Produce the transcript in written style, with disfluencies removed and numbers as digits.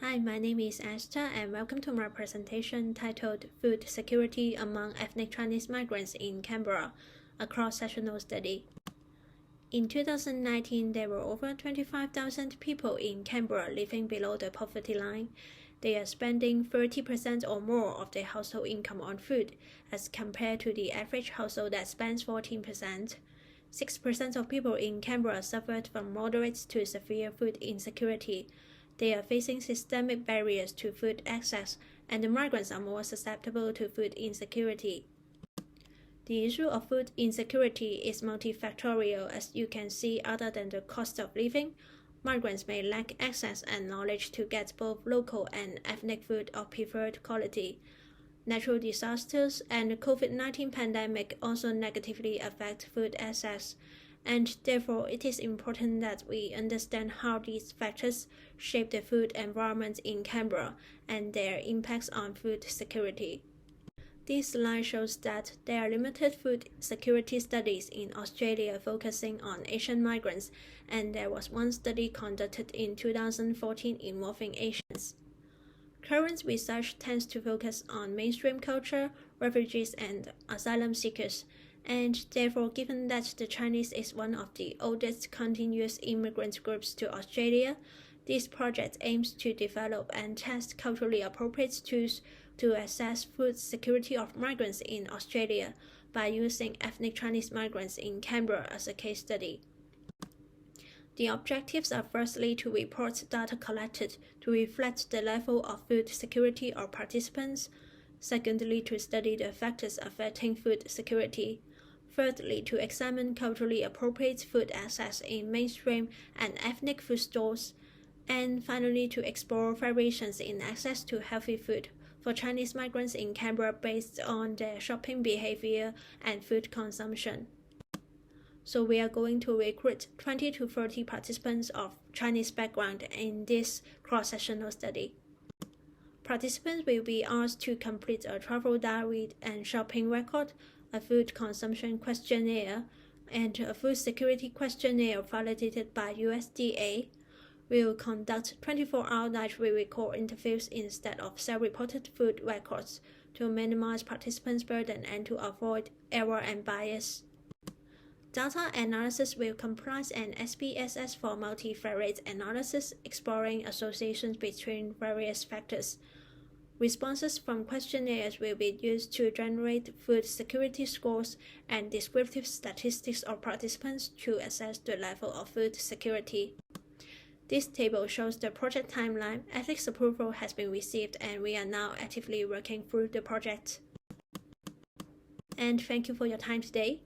Hi, my name is Esther and welcome to my presentation titled Food Security Among Ethnic Chinese Migrants in Canberra, a cross-sectional study. In 2019, there were over 25,000 people in Canberra living below the poverty line. They are spending 30% or more of their household income on food, as compared to the average household that spends 14%. 6% of people in Canberra suffered from moderate to severe food insecurity. They are facing systemic barriers to food access, and the migrants are more susceptible to food insecurity. The issue of food insecurity is multifactorial, as you can see. Other than the cost of living, migrants may lack access and knowledge to get both local and ethnic food of preferred quality. Natural disasters and the COVID-19 pandemic also negatively affect food access, and therefore it is important that we understand how these factors shape the food environment in Canberra and their impacts on food security. This slide shows that there are limited food security studies in Australia focusing on Asian migrants, and there was one study conducted in 2014 involving Asians. Current research tends to focus on mainstream culture, refugees, and asylum seekers, and therefore, given that the Chinese is one of the oldest continuous immigrant groups to Australia, this project aims to develop and test culturally appropriate tools to assess food security of migrants in Australia by using ethnic Chinese migrants in Canberra as a case study. The objectives are firstly to report data collected to reflect the level of food security of participants, secondly to study the factors affecting food security, thirdly to examine culturally appropriate food access in mainstream and ethnic food stores, and finally to explore variations in access to healthy food for Chinese migrants in Canberra based on their shopping behavior and food consumption. So we are going to recruit 20 to 30 participants of Chinese background in this cross-sectional study. Participants will be asked to complete a travel diary and shopping record, a food consumption questionnaire, and a food security questionnaire validated by USDA. We will conduct 24-hour night re-record interviews instead of self-reported food records to minimize participants' burden and to avoid error and bias. Data analysis will comprise an SPSS for multivariate analysis exploring associations between various factors. Responses from questionnaires will be used to generate food security scores and descriptive statistics of participants to assess the level of food security. This table shows the project timeline. Ethics approval has been received and we are now actively working through the project. And thank you for your time today.